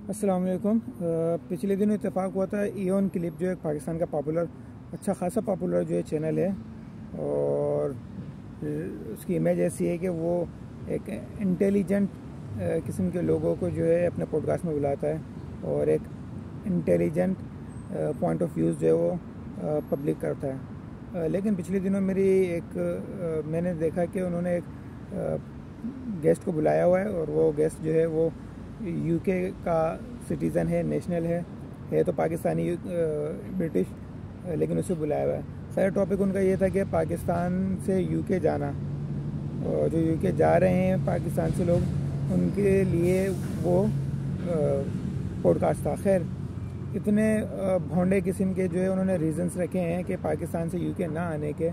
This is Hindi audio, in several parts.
अस्सलाम वालेकुम। पिछले दिनों इत्तेफाक हुआ था इयोन क्लिप जो एक पाकिस्तान का पॉपुलर अच्छा खासा पॉपुलर जो है चैनल है, और उसकी इमेज ऐसी है कि वो एक इंटेलिजेंट किस्म के लोगों को जो है अपने पॉडकास्ट में बुलाता है और एक इंटेलिजेंट पॉइंट ऑफ व्यूज़ जो है वो पब्लिक करता है। लेकिन पिछले दिनों मैंने देखा कि उन्होंने एक गेस्ट को बुलाया हुआ है, और वो गेस्ट जो है वो यूके का सिटीज़न है, नेशनल है तो पाकिस्तानी ब्रिटिश, लेकिन उसे बुलाया हुआ है। सारा टॉपिक उनका ये था कि पाकिस्तान से यूके जाना, और जो यूके जा रहे हैं पाकिस्तान से लोग, उनके लिए वो पॉडकास्ट था। खैर, इतने भोंडे किस्म के जो है उन्होंने रीज़न्स रखे हैं कि पाकिस्तान से यूके ना आने के।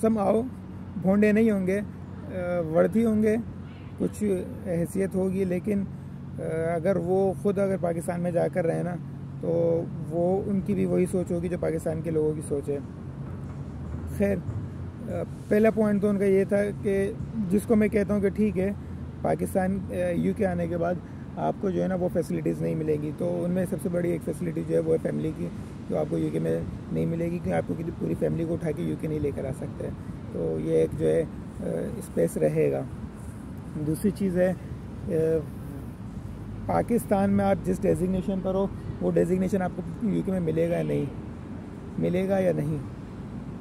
सम आओ भोंडे नहीं होंगे, वर्दी होंगे, कुछ हैसियत होगी, लेकिन अगर वो ख़ुद अगर पाकिस्तान में जाकर रहे ना, तो वो उनकी भी वही सोच होगी जो पाकिस्तान के लोगों की सोच है। खैर, पहला पॉइंट तो उनका ये था कि जिसको मैं कहता हूँ कि ठीक है, पाकिस्तान यूके आने के बाद आपको जो है ना वो फैसिलिटीज़ नहीं मिलेगी, तो उनमें सबसे बड़ी एक फैसिलिटी जो है वो है फैमिली की, जो आपको यूके में नहीं मिलेगी, कि आपको पूरी फैमिली को उठा के यूके नहीं लेकर आ सकते। तो ये एक जो है स्पेस रहेगा। दूसरी चीज़ है, पाकिस्तान में आप जिस डेजिग्नेशन पर हो वो डेजिग्नेशन आपको यूके में मिलेगा या नहीं।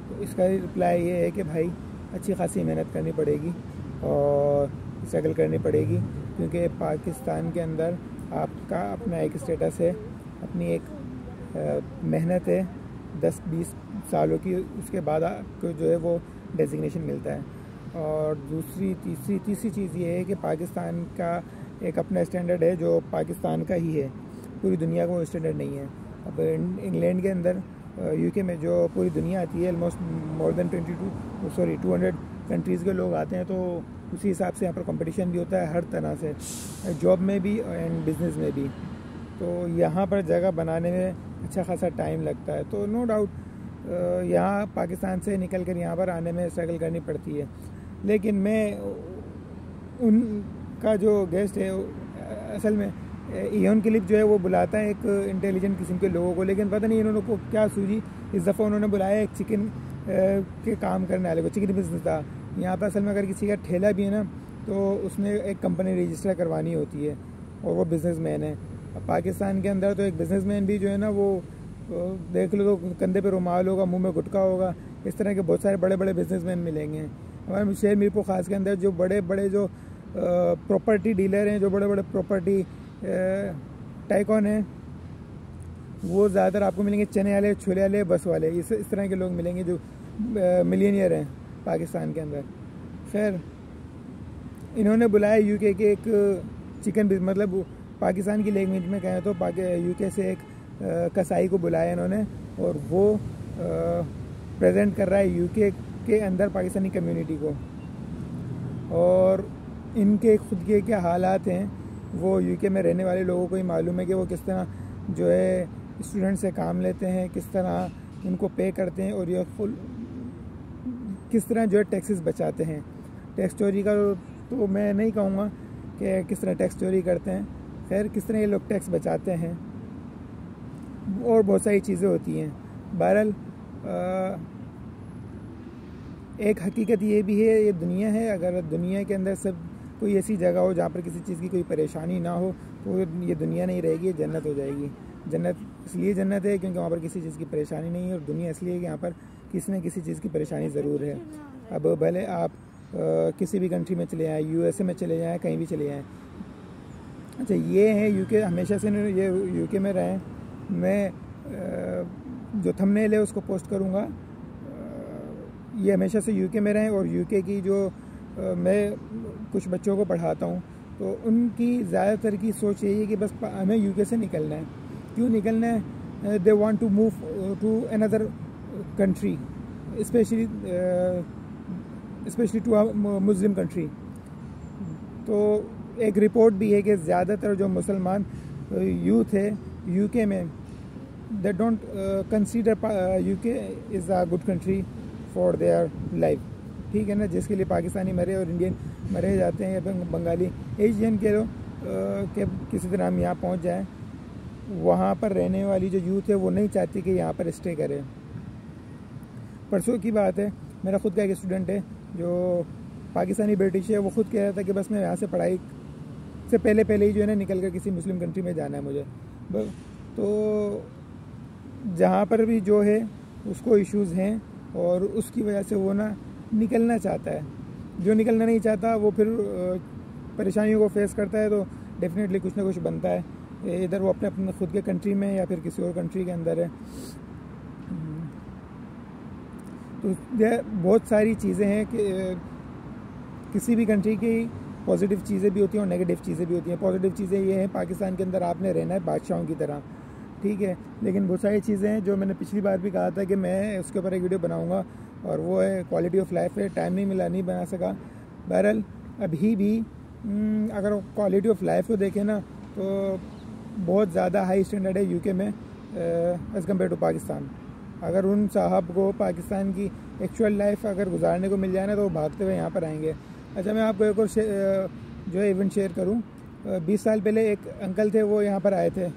तो इसका रिप्लाई ये है कि भाई अच्छी खासी मेहनत करनी पड़ेगी और स्ट्रगल करनी पड़ेगी, क्योंकि पाकिस्तान के अंदर आपका अपना एक स्टेटस है, अपनी एक मेहनत है 10-20 सालों की, उसके बाद आपको जो है वो डेजिग्नेशन मिलता है। और तीसरी चीज़ ये है कि पाकिस्तान का एक अपना स्टैंडर्ड है जो पाकिस्तान का ही है, पूरी दुनिया का वो स्टैंडर्ड नहीं है। अब इंग्लैंड के अंदर यूके में जो पूरी दुनिया आती है, ऑलमोस्ट मोर देन 200 कंट्रीज़ के लोग आते हैं, तो उसी हिसाब से यहाँ पर कंपटीशन भी होता है हर तरह से, जॉब में भी एंड बिज़नेस में भी। तो यहाँ पर जगह बनाने में अच्छा खासा टाइम लगता है। तो नो डाउट यहाँ पाकिस्तान से निकल कर यहाँ पर आने में स्ट्रगल करनी पड़ती है। लेकिन मैं उनका जो गेस्ट है, असल में इयोन क्लिप जो है वो बुलाता है एक इंटेलिजेंट किस्म के लोगों को, लेकिन पता नहीं इन्होंने को क्या सूझी, इस दफ़ा उन्होंने बुलाया एक चिकन के काम करने वाले को। चिकन बिजनेस था यहाँ पर। असल में अगर किसी का ठेला भी है ना, तो उसमें एक कंपनी रजिस्टर करवानी होती है, और वो बिजनेसमैन है। अब पाकिस्तान के अंदर तो एक बिजनेसमैन भी जो है ना, वो देख लो तो कंधे पे रुमाल होगा, मुंह में गुटखा होगा, इस तरह के बहुत सारे बड़े बड़े बिजनेसमैन मिलेंगे हमारे शहर मीरपुर ख़ास के अंदर। जो बड़े बड़े जो प्रॉपर्टी डीलर हैं, जो बड़े बड़े प्रॉपर्टी टाइकॉन हैं, वो ज़्यादातर आपको मिलेंगे चने वाले, छोले वाले, बस वाले, इस तरह के लोग मिलेंगे जो मिलियनियर हैं पाकिस्तान के अंदर। खैर, इन्होंने बुलाया यूके के एक चिकन, मतलब पाकिस्तान की लैंग्वेज में कहें तो यूके से एक कसाई को बुलाया इन्होंने, और वो प्रेजेंट कर रहा है यूके के अंदर पाकिस्तानी कम्युनिटी को, और इनके खुद के क्या हालात हैं वो यूके में रहने वाले लोगों को ही मालूम है, कि वो किस तरह जो है स्टूडेंट से काम लेते हैं, किस तरह उनको पे करते हैं, और ये किस तरह जो है टैक्सेस बचाते हैं। टैक्स चोरी का तो मैं नहीं कहूँगा कि किस तरह टैक्स चोरी करते हैं, खैर किस तरह ये लोग टैक्स बचाते हैं, और बहुत सारी चीज़ें होती हैं। बहरहाल एक हकीकत ये भी है, ये दुनिया है, अगर दुनिया के अंदर सब कोई ऐसी जगह हो जहाँ पर किसी चीज़ की कोई परेशानी ना हो, तो ये दुनिया नहीं रहेगी, ये जन्नत हो जाएगी। जन्नत इसलिए जन्नत है क्योंकि वहाँ पर किसी चीज़ की परेशानी नहीं है, और दुनिया इसलिए है कि यहाँ पर किसी न किसी चीज़ की परेशानी ज़रूर है। अब भले आप किसी भी कंट्री में चले जाएँ, USA में चले जाएँ, कहीं भी चले जाएँ। अच्छा, ये है यूके, हमेशा से ये यूके में रहें। मैं जो थंबनेल है उसको पोस्ट करूँगा, ये हमेशा से यूके में रहें। और यूके की जो मैं कुछ बच्चों को पढ़ाता हूँ, तो उनकी ज़्यादातर की सोच यही है कि बस हमें यूके से निकलना है। क्यों निकलना है? They want to move to another country, specially to a Muslim country. तो एक रिपोर्ट भी है कि ज़्यादातर जो मुसलमान यूथ है यूके में, they don't consider UK is a good country for their life. ठीक है ना, जिसके लिए पाकिस्तानी मरे और इंडियन मरे जाते हैं, या बंगाली, एशियन के लोग कि किसी तरह हम यहाँ पहुँच जाएँ। वहाँ पर रहने वाली जो यूथ है वो नहीं चाहती कि यहाँ पर स्टे करे। परसों की बात है, मेरा खुद का एक स्टूडेंट है जो पाकिस्तानी ब्रिटिश है, वो खुद कह रहा था कि बस मैं यहाँ से पढ़ाई से पहले ही जो है ना निकल कर किसी मुस्लिम कंट्री में जाना है मुझे। तो जहाँ पर भी जो है उसको इश्यूज़ हैं और उसकी वजह से वो ना निकलना चाहता है। जो निकलना नहीं चाहता वो फिर परेशानियों को फेस करता है, तो डेफिनेटली कुछ ना कुछ बनता है। इधर वो अपने खुद के कंट्री में या फिर किसी और कंट्री के अंदर है। तो यह बहुत सारी चीज़ें हैं कि किसी भी कंट्री की पॉजिटिव चीज़ें भी होती हैं और नेगेटिव चीज़ें भी होती हैं। पॉजिटिव चीज़ें ये हैं, पाकिस्तान के अंदर आपने रहना है बादशाहों की तरह, ठीक है। लेकिन बहुत सारी चीज़ें हैं जो मैंने पिछली बार भी कहा था कि मैं उसके ऊपर एक वीडियो बनाऊंगा, और वो है क्वालिटी ऑफ लाइफ है। टाइम नहीं मिला, नहीं बना सका। बहरहाल अभी भी अगर क्वालिटी ऑफ लाइफ को देखें ना तो बहुत ज़्यादा हाई स्टैंडर्ड है यूके में एज़ कम्पेयर टू पाकिस्तान। अगर उन साहब को पाकिस्तान की एक्चुअल लाइफ अगर गुजारने को मिल जाए ना तो वो भागते हुए यहाँ पर आएंगे। अच्छा, मैं आपको एक और जो है इवेंट शेयर करूँ। 20 साल पहले एक अंकल थे, वो यहाँ पर आए थे,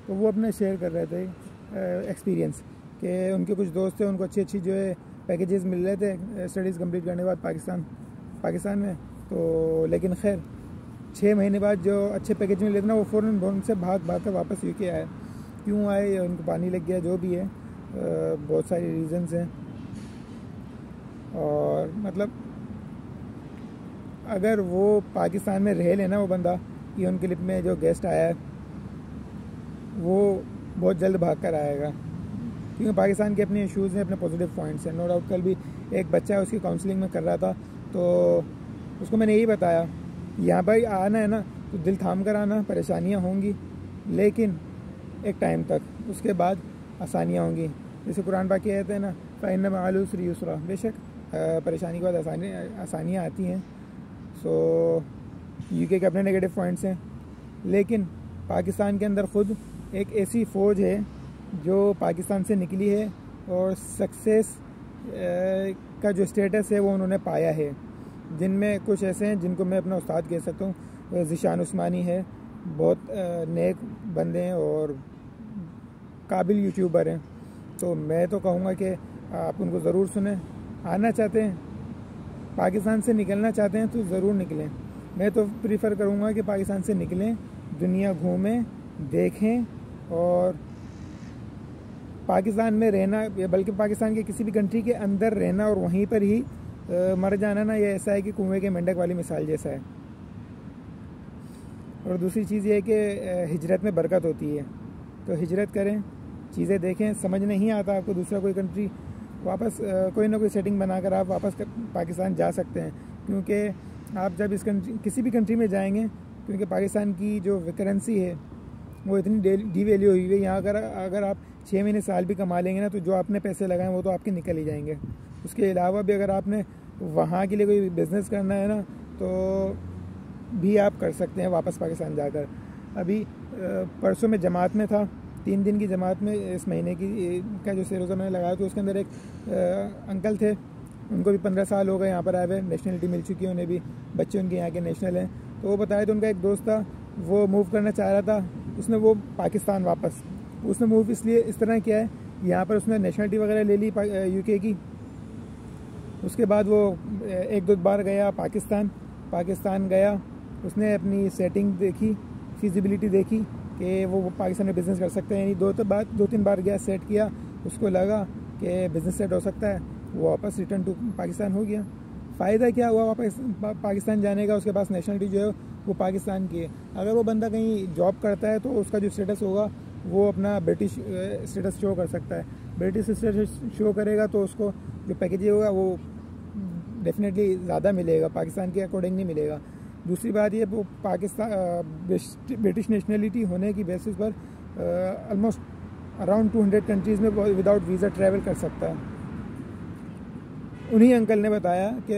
तो वो अपने शेयर कर रहे थे एक्सपीरियंस कि उनके कुछ दोस्त थे, उनको अच्छी जो है पैकेजेस मिल रहे थे स्टडीज़ कंप्लीट करने के बाद पाकिस्तान में। तो लेकिन खैर 6 महीने बाद जो अच्छे पैकेज मिले थे ना, वो फ़ौरन उनसे भाग कर वापस यूके आए। क्यों आए, या उनको पानी लग गया, जो भी है, बहुत सारी रीज़न्स हैं। और मतलब अगर वो पाकिस्तान में रह लेना, वो बंदा इवन क्लिप में जो गेस्ट आया है वो बहुत जल्द भाग कर आएगा, क्योंकि पाकिस्तान के अपने इश्यूज़ हैं, अपने पॉजिटिव पॉइंट्स हैं। नो डाउट कल भी एक बच्चा है, उसकी काउंसलिंग में कर रहा था, तो उसको मैंने यही बताया, यहाँ पर आना है ना तो दिल थाम कर आना, परेशानियाँ होंगी लेकिन एक टाइम तक, उसके बाद आसानियाँ होंगी। जैसे कुरान पाक कहते हैं ना, फ़इन्न मअल उसरि युसरा, बेशक परेशानी के बाद आसानियाँ आती हैं। सो यूके के अपने नेगेटिव पॉइंट्स हैं, लेकिन पाकिस्तान के अंदर ख़ुद एक ऐसी फ़ौज है जो पाकिस्तान से निकली है और सक्सेस का जो स्टेटस है वो उन्होंने पाया है। जिनमें कुछ ऐसे हैं जिनको मैं अपना उस्ताद कह सकता हूँ। ज़ीशान उस्मानी है, बहुत नेक बंदे हैं और काबिल यूट्यूबर हैं। तो मैं तो कहूँगा कि आप उनको ज़रूर सुनें। आना चाहते हैं, पाकिस्तान से निकलना चाहते हैं तो ज़रूर निकलें। मैं तो प्रीफर करूँगा कि पाकिस्तान से निकलें, दुनिया घूमें, देखें, और पाकिस्तान में रहना, बल्कि पाकिस्तान के किसी भी कंट्री के अंदर रहना और वहीं पर ही मर जाना ना, ये ऐसा है कि कुएं के मेंढक वाली मिसाल जैसा है। और दूसरी चीज़ ये है कि हिजरत में बरकत होती है, तो हिजरत करें, चीज़ें देखें। समझ नहीं आता आपको दूसरा कोई कंट्री, वापस कोई ना कोई सेटिंग बनाकर आप वापस पाकिस्तान जा सकते हैं। क्योंकि आप जब किसी भी कंट्री में जाएंगे, क्योंकि पाकिस्तान की जो करेंसी है वो इतनी डीवैल्यू हुई है, यहाँ अगर आप 6 महीने साल भी कमा लेंगे ना तो जो आपने पैसे लगाए वो तो आपके निकल ही जाएंगे। उसके अलावा भी अगर आपने वहाँ के लिए कोई बिज़नेस करना है ना तो भी आप कर सकते हैं वापस पाकिस्तान जाकर। अभी परसों में जमात में था, 3 दिन की जमात में इस महीने का जो रोज़ा मैंने लगाया, तो उसके अंदर एक अंकल थे, उनको भी 15 साल हो गए यहाँ पर आए हुए, नेशनलिटी मिल चुकी है उन्हें भी, बच्चे उनके यहाँ के नेशनल हैं। तो वो बताया, तो उनका एक दोस्त था, वो मूव करना चाह रहा था, उसने वो पाकिस्तान वापस, उसने मूव इसलिए इस तरह किया है, यहाँ पर उसने नेशनलिटी वगैरह ले ली यूके की। उसके बाद वो 1-2 बार गया पाकिस्तान गया, उसने अपनी सेटिंग देखी, फिजिबिलिटी देखी कि वो पाकिस्तान में बिज़नेस कर सकते हैं। यानी 2-3 बार गया, सेट किया, उसको लगा कि बिज़नेस सेट हो सकता है, वो वापस रिटर्न टू पाकिस्तान हो गया। फ़ायदा क्या हुआ वापस पाकिस्तान जाने का, उसके पास नेशनलिटी जो है वो पाकिस्तान की है। अगर वो बंदा कहीं जॉब करता है तो उसका जो स्टेटस होगा वो अपना ब्रिटिश स्टेटस शो कर सकता है। ब्रिटिश स्टेटस शो करेगा तो उसको जो पैकेज होगा वो डेफिनेटली ज़्यादा मिलेगा, पाकिस्तान के अकॉर्डिंग नहीं मिलेगा। दूसरी बात ये, वो पाकिस्तान ब्रिटिश नेशनलिटी होने की बेसिस पर ऑलमोस्ट अराउंड 200 कंट्रीज़ में विदाउट वीज़ा ट्रैवल कर सकता है। उन्हीं अंकल ने बताया कि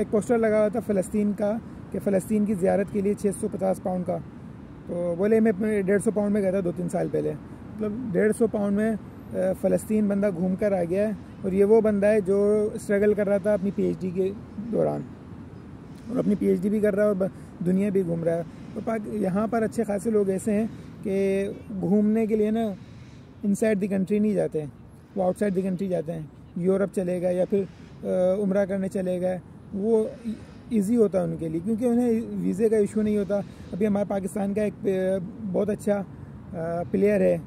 एक पोस्टर लगा हुआ था फ़लस्तीन का, कि फ़लस्तीन की ज़ियारत के लिए 650 पाउंड का, तो बोले मैं 150 पाउंड में गया था 2-3 साल पहले। मतलब 150 पाउंड में फ़लस्तीन बंदा घूम कर आ गया है। और ये वो बंदा है जो स्ट्रगल कर रहा था अपनी PhD के दौरान, और अपनी PhD भी कर रहा है और दुनिया भी घूम रहा है। तो यहाँ पर अच्छे खासे लोग ऐसे हैं कि घूमने के लिए ना इनसाइड द कंट्री नहीं जाते, वो आउटसाइड द कंट्री जाते हैं। यूरोप चले गए या फिर उम्रा करने चले गए, वो इजी होता है उनके लिए, क्योंकि उन्हें वीज़े का इशू नहीं होता। अभी हमारे पाकिस्तान का एक बहुत अच्छा प्लेयर है,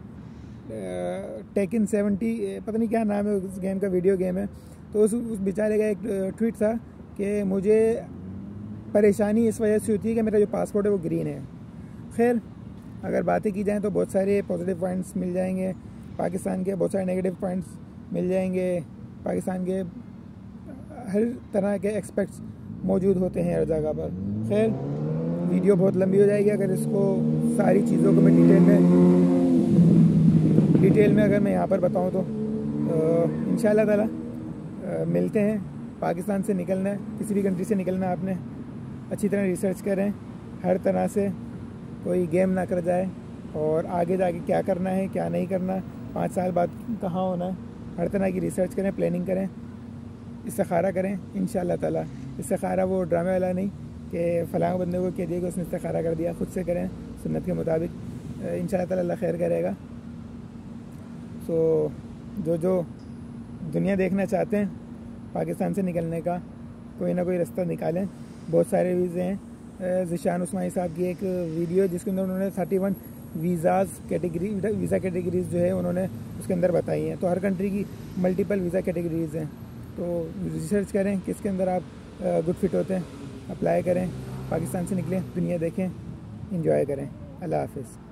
टेकन 70 पता नहीं क्या नाम है उस गेम का, वीडियो गेम है। तो उस बेचारे का एक ट्वीट था कि मुझे परेशानी इस वजह से होती है कि मेरा जो पासपोर्ट है वो ग्रीन है। खैर, अगर बातें की जाएँ तो बहुत सारे पॉजिटिव पॉइंट्स मिल जाएंगे पाकिस्तान के, बहुत सारे नेगेटिव पॉइंट्स मिल जाएंगे पाकिस्तान के। हर तरह के एक्सपेक्ट्स मौजूद होते हैं हर जगह पर। खैर, वीडियो बहुत लंबी हो जाएगी अगर इसको सारी चीज़ों को मैं डिटेल में अगर मैं यहाँ पर बताऊँ तो इंशाल्लाह ताला मिलते हैं। पाकिस्तान से निकलना है, किसी भी कंट्री से निकलना है, आपने अच्छी तरह रिसर्च करें, हर तरह से कोई गेम ना कर जाए, और आगे जाके क्या करना है क्या नहीं करना, 5 साल बाद कहाँ होना है, हर तरह की रिसर्च करें, प्लानिंग करें, इस्तिखारा करें इंशाल्लाह ताला। इस्तिखारा वो ड्रामे वाला नहीं कि फ़लाँ बंदे को कह दिया कि उसने इस्तिखारा कर दिया, खुद से करें सुन्नत के मुताबिक, इंशाल्लाह ताला अल्लाह खैर करेगा। सो जो दुनिया देखना चाहते हैं पाकिस्तान से निकलने का, कोई ना कोई रास्ता निकालें। बहुत सारे वीज़े हैं। ज़िशान उस्मानी साहब की एक वीडियो है जिसके अंदर उन्होंने 31 वीज़ा कैटेगरीज़ जो है उन्होंने उसके अंदर बताई हैं। तो हर कंट्री की मल्टीपल वीज़ा कैटेगरीज़ हैं, तो रिसर्च करें किसके अंदर आप गुड फिट होते हैं, अप्लाई करें, पाकिस्तान से निकलें, दुनिया देखें, एंजॉय करें। अल्लाह हाफ़िज़।